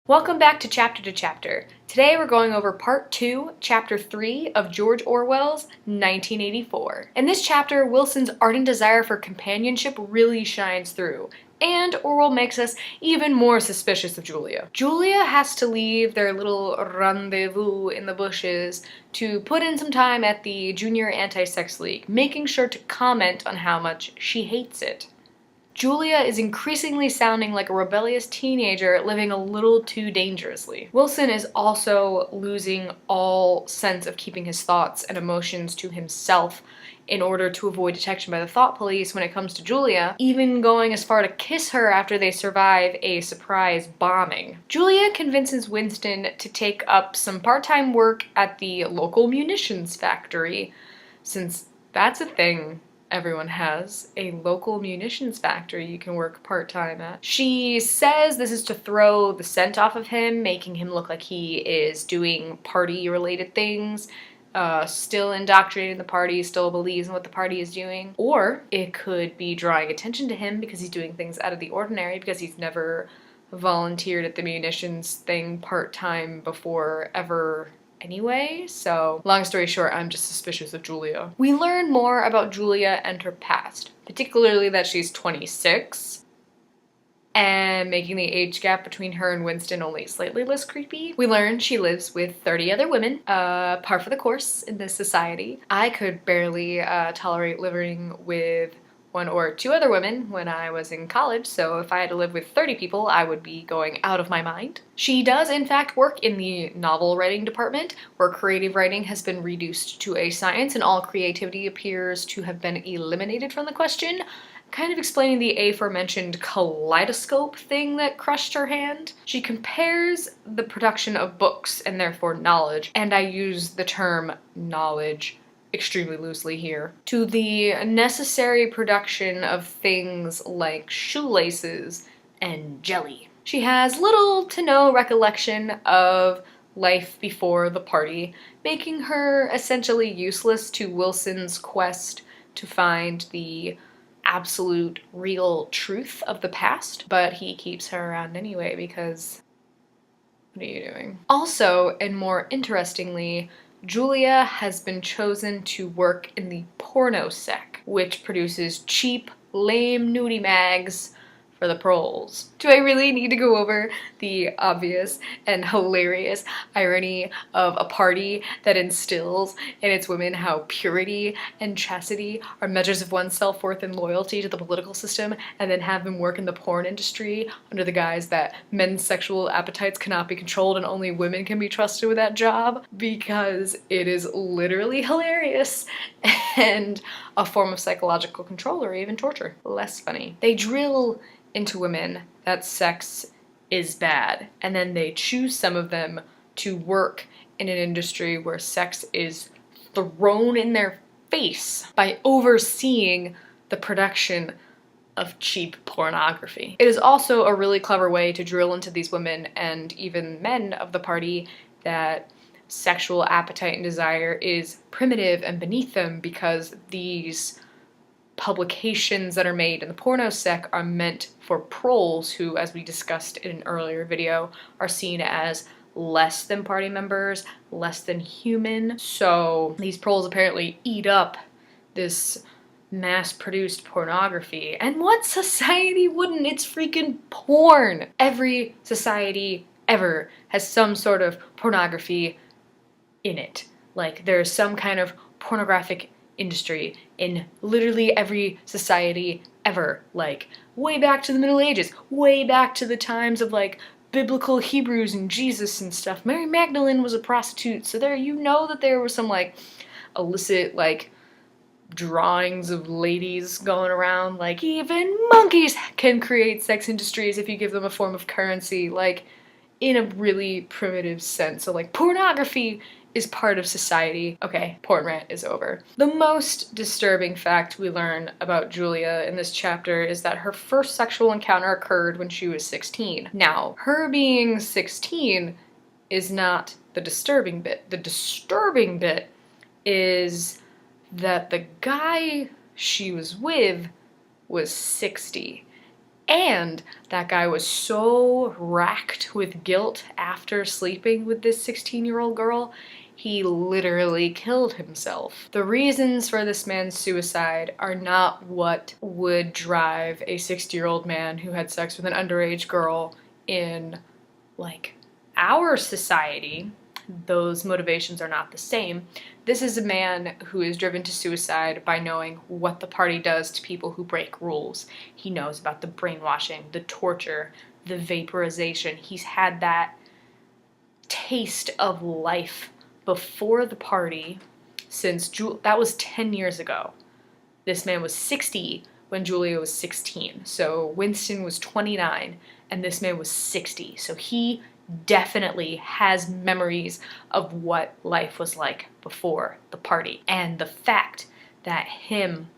Welcome back to Chapter. Today we're going over Part 2, Chapter 3 of George Orwell's 1984. In this chapter, Wilson's ardent desire for companionship really shines through, and Orwell makes us even more suspicious of Julia. Julia has to leave their little rendezvous in the bushes to put in some time at the Junior Anti-Sex League, making sure to comment on how much she hates it. Julia is increasingly sounding like a rebellious teenager living a little too dangerously. Wilson is also losing all sense of keeping his thoughts and emotions to himself in order to avoid detection by the thought police when it comes to Julia, even going as far to kiss her after they survive a surprise bombing. Julia convinces Winston to take up some part-time work at the local munitions factory, since that's a thing. Everyone has a local munitions factory you can work part-time at. She says this is to throw the scent off of him, making him look like he is doing party-related things, still indoctrinating the party, still believes in what the party is doing. Or it could be drawing attention to him because he's doing things out of the ordinary, because he's never volunteered at the munitions thing part-time before ever anyway, so long story short, I'm just suspicious of Julia. We learn more about Julia and her past, particularly that she's 26, and making the age gap between her and Winston only slightly less creepy. We learn she lives with 30 other women, par for the course in this society. I could barely tolerate living with one or two other women when I was in college, so if I had to live with 30 people, I would be going out of my mind. She does, in fact, work in the novel writing department, where creative writing has been reduced to a science and all creativity appears to have been eliminated from the question, kind of explaining the aforementioned kaleidoscope thing that crushed her hand. She compares the production of books, and therefore knowledge, and I use the term knowledge extremely loosely here, to the necessary production of things like shoelaces and jelly. She has little to no recollection of life before the party, making her essentially useless to Wilson's quest to find the absolute real truth of the past, but he keeps her around anyway because what are you doing? Also, and more interestingly, Julia has been chosen to work in the porno sec, which produces cheap, lame nudie mags for the proles. Do I really need to go over the obvious and hilarious irony of a party that instills in its women how purity and chastity are measures of one's self-worth and loyalty to the political system, and then have them work in the porn industry under the guise that men's sexual appetites cannot be controlled and only women can be trusted with that job? Because it is literally hilarious and a form of psychological control or even torture. Less funny. They drill into women that sex is bad, and then they choose some of them to work in an industry where sex is thrown in their face by overseeing the production of cheap pornography. It is also a really clever way to drill into these women and even men of the party that sexual appetite and desire is primitive and beneath them, because these publications that are made in the porno sec are meant for proles who, as we discussed in an earlier video, are seen as less than party members, less than human. So these proles apparently eat up this mass-produced pornography. And what society wouldn't? It's freaking porn! Every society ever has some sort of pornography in it. Like, there's some kind of pornographic industry in literally every society ever, like way back to the Middle Ages, way back to the times of like biblical Hebrews and Jesus and stuff. Mary Magdalene was a prostitute, so there, you know that there was some like illicit like drawings of ladies going around. Like, even monkeys can create sex industries if you give them a form of currency, like in a really primitive sense. So like pornography is part of society. Okay, porn rant is over. The most disturbing fact we learn about Julia in this chapter is that her first sexual encounter occurred when she was 16. Now, her being 16 is not the disturbing bit. The disturbing bit is that the guy she was with was 60. And that guy was so racked with guilt after sleeping with this 16-year-old girl, he literally killed himself. The reasons for this man's suicide are not what would drive a 60-year-old man who had sex with an underage girl in, like, our society. Those motivations are not the same. This is a man who is driven to suicide by knowing what the party does to people who break rules. He knows about the brainwashing, the torture, the vaporization. He's had that taste of life before the party since that was 10 years ago. This man was 60 when Julia was 16. So Winston was 29 and this man was 60. So he definitely has memories of what life was like before the party. And the fact that him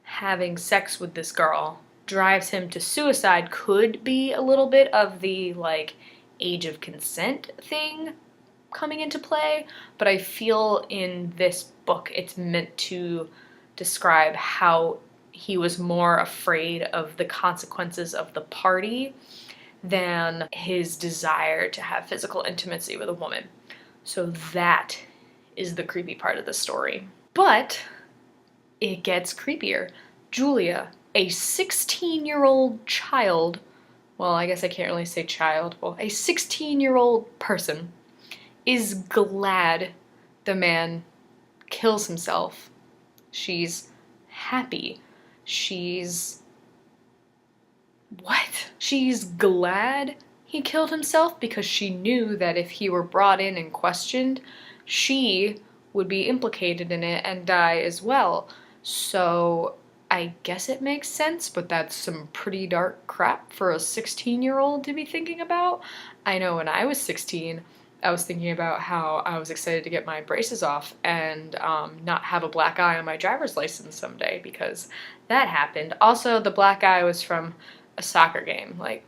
having sex with this girl drives him to suicide could be a little bit of the, like, age of consent thing coming into play, but I feel in this book it's meant to describe how he was more afraid of the consequences of the party than his desire to have physical intimacy with a woman. So that is the creepy part of the story. But it gets creepier. Julia, a 16-year-old child, well, I guess I can't really say child, well, a 16-year-old person is glad the man kills himself. She's happy. She's glad he killed himself because she knew that if he were brought in and questioned, she would be implicated in it and die as well. So I guess it makes sense, but that's some pretty dark crap for a 16-year-old to be thinking about. I know when I was 16, I was thinking about how I was excited to get my braces off and not have a black eye on my driver's license someday, because that happened. Also, the black eye was from a soccer game. Like,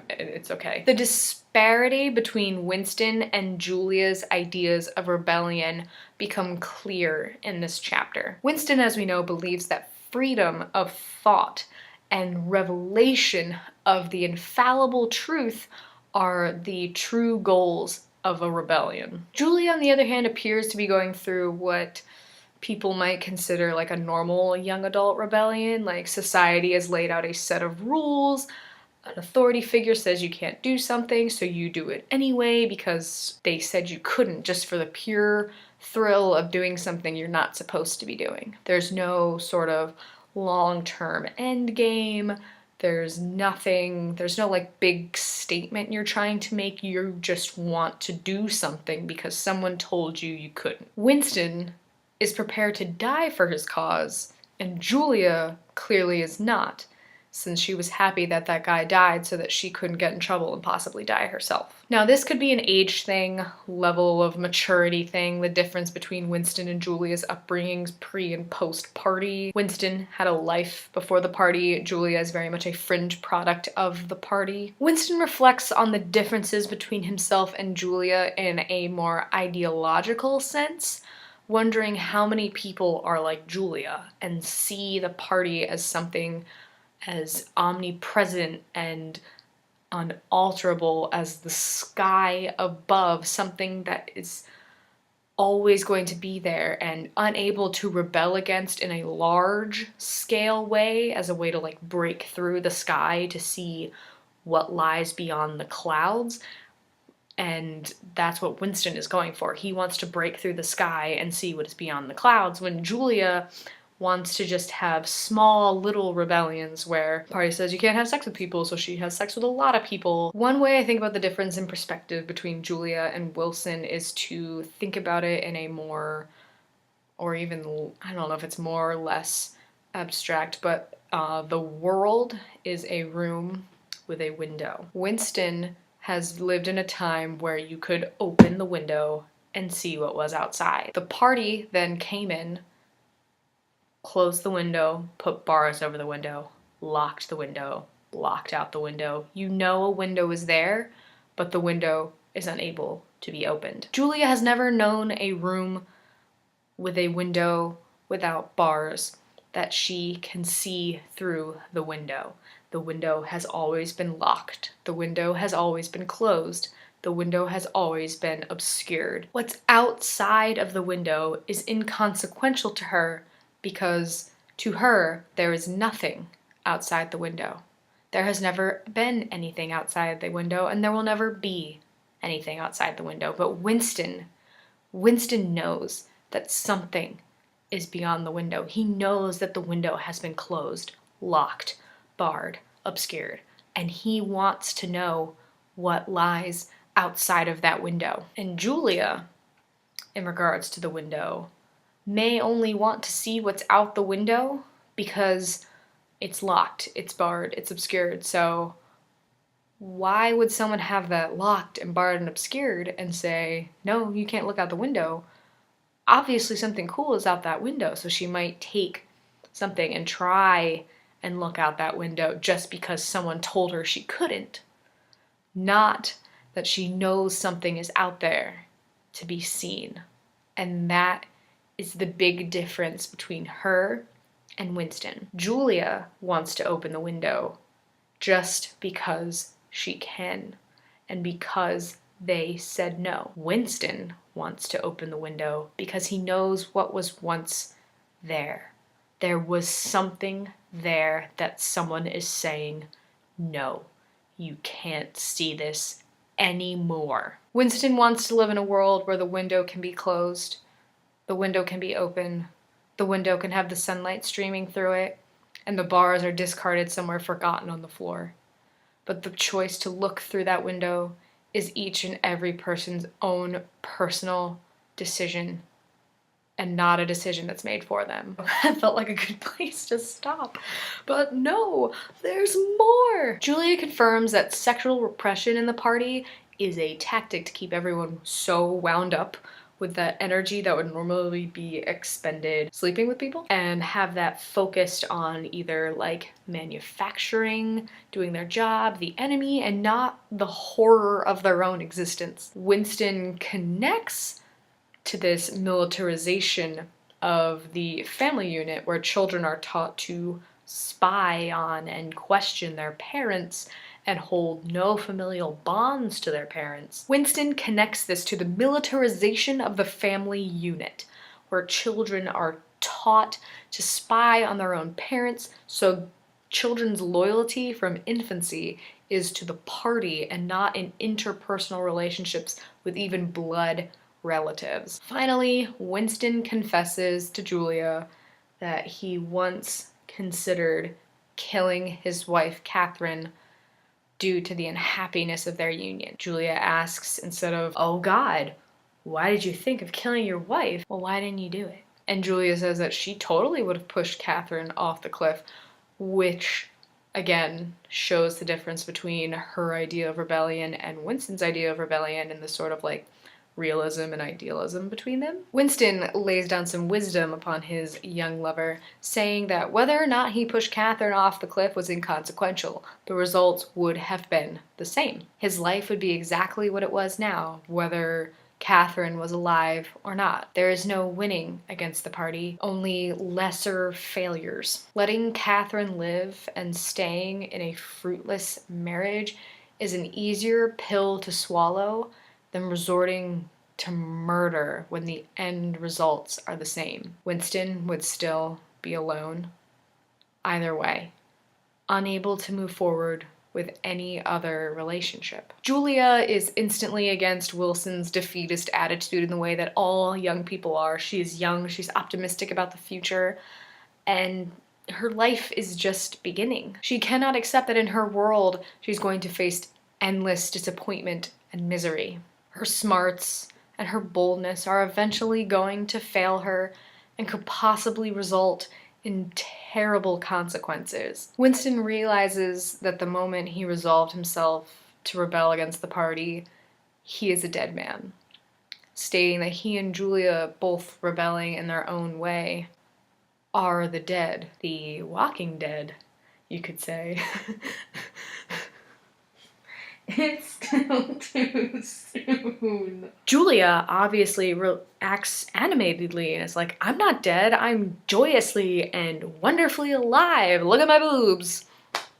it's okay. The disparity between Winston and Julia's ideas of rebellion become clear in this chapter. Winston, as we know, believes that freedom of thought and revelation of the infallible truth are the true goals of a rebellion. Julia, on the other hand, appears to be going through what people might consider like a normal young adult rebellion. Like, society has laid out a set of rules, an authority figure says you can't do something, so you do it anyway because they said you couldn't, just for the pure thrill of doing something you're not supposed to be doing. There's no sort of long-term end game. There's no like big statement you're trying to make. You just want to do something because someone told you you couldn't. Winston is prepared to die for his cause, and Julia clearly is not, since she was happy that that guy died so that she couldn't get in trouble and possibly die herself. Now, this could be an age thing, level of maturity thing, the difference between Winston and Julia's upbringings pre and post party. Winston had a life before the party. Julia is very much a fringe product of the party. Winston reflects on the differences between himself and Julia in a more ideological sense, wondering how many people are like Julia and see the party as something as omnipresent and unalterable as the sky above, something that is always going to be there and unable to rebel against in a large scale way, as a way to like break through the sky to see what lies beyond the clouds. And that's what Winston is going for. He wants to break through the sky and see what is beyond the clouds, when Julia wants to just have small little rebellions where the party says you can't have sex with people, so she has sex with a lot of people. One way I think about the difference in perspective between Julia and Wilson is to think about it in a more, or even, I don't know if it's more or less abstract, but the world is a room with a window. Winston has lived in a time where you could open the window and see what was outside. The party then came in, closed the window, put bars over the window, locked the window, blocked out the window. You know a window is there, but the window is unable to be opened. Julia has never known a room with a window without bars that she can see through the window. The window has always been locked. The window has always been closed. The window has always been obscured. What's outside of the window is inconsequential to her because to her there is nothing outside the window. There has never been anything outside the window, and there will never be anything outside the window. But Winston knows that something is beyond the window. He knows that the window has been closed, locked, barred, obscured, and he wants to know what lies outside of that window. And Julia, in regards to the window, may only want to see what's out the window because it's locked, it's barred, it's obscured. So why would someone have that locked and barred and obscured and say, no, you can't look out the window? Obviously something cool is out that window, so she might take something and try and look out that window just because someone told her she couldn't. Not that she knows something is out there to be seen. And that is the big difference between her and Winston. Julia wants to open the window just because she can and because they said no. Winston wants to open the window because he knows what was once there. There was something there that someone is saying, no, you can't see this anymore. Winston wants to live in a world where the window can be closed, the window can be open, the window can have the sunlight streaming through it, and the bars are discarded somewhere forgotten on the floor. But the choice to look through that window is each and every person's own personal decision and not a decision that's made for them. That felt like a good place to stop. But no, there's more! Julia confirms that sexual repression in the party is a tactic to keep everyone so wound up with that energy that would normally be expended sleeping with people, and have that focused on either like manufacturing, doing their job, the enemy, and not the horror of their own existence. Winston connects to this militarization of the family unit where children are taught to spy on and question their parents and hold no familial bonds to their parents. Winston connects this to the militarization of the family unit, where children are taught to spy on their own parents, so children's loyalty from infancy is to the party and not in interpersonal relationships with even blood relatives. Finally, Winston confesses to Julia that he once considered killing his wife, Catherine, due to the unhappiness of their union. Julia asks, instead of, oh God, why did you think of killing your wife? Well, why didn't you do it? And Julia says that she totally would have pushed Catherine off the cliff, which, again, shows the difference between her idea of rebellion and Winston's idea of rebellion and the sort of like realism and idealism between them. Winston lays down some wisdom upon his young lover, saying that whether or not he pushed Catherine off the cliff was inconsequential. The results would have been the same. His life would be exactly what it was now, whether Catherine was alive or not. There is no winning against the party, only lesser failures. Letting Catherine live and staying in a fruitless marriage is an easier pill to swallow than resorting to murder when the end results are the same. Winston would still be alone, either way, unable to move forward with any other relationship. Julia is instantly against Wilson's defeatist attitude in the way that all young people are. She is young, she's optimistic about the future, and her life is just beginning. She cannot accept that in her world she's going to face endless disappointment and misery. Her smarts and her boldness are eventually going to fail her and could possibly result in terrible consequences. Winston realizes that the moment he resolved himself to rebel against the party, he is a dead man, stating that he and Julia, both rebelling in their own way, are the dead. The walking dead, you could say. It's still too soon. Julia obviously acts animatedly and is like, I'm not dead, I'm joyously and wonderfully alive. Look at my boobs.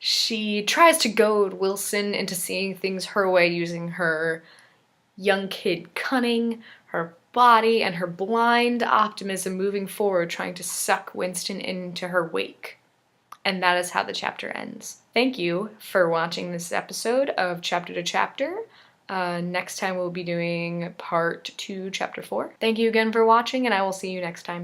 She tries to goad Wilson into seeing things her way using her young kid cunning, her body, and her blind optimism moving forward, trying to suck Winston into her wake. And that is how the chapter ends. Thank you for watching this episode of Chapter to Chapter. Next time we'll be doing part 2, chapter 4. Thank you again for watching, and I will see you next time.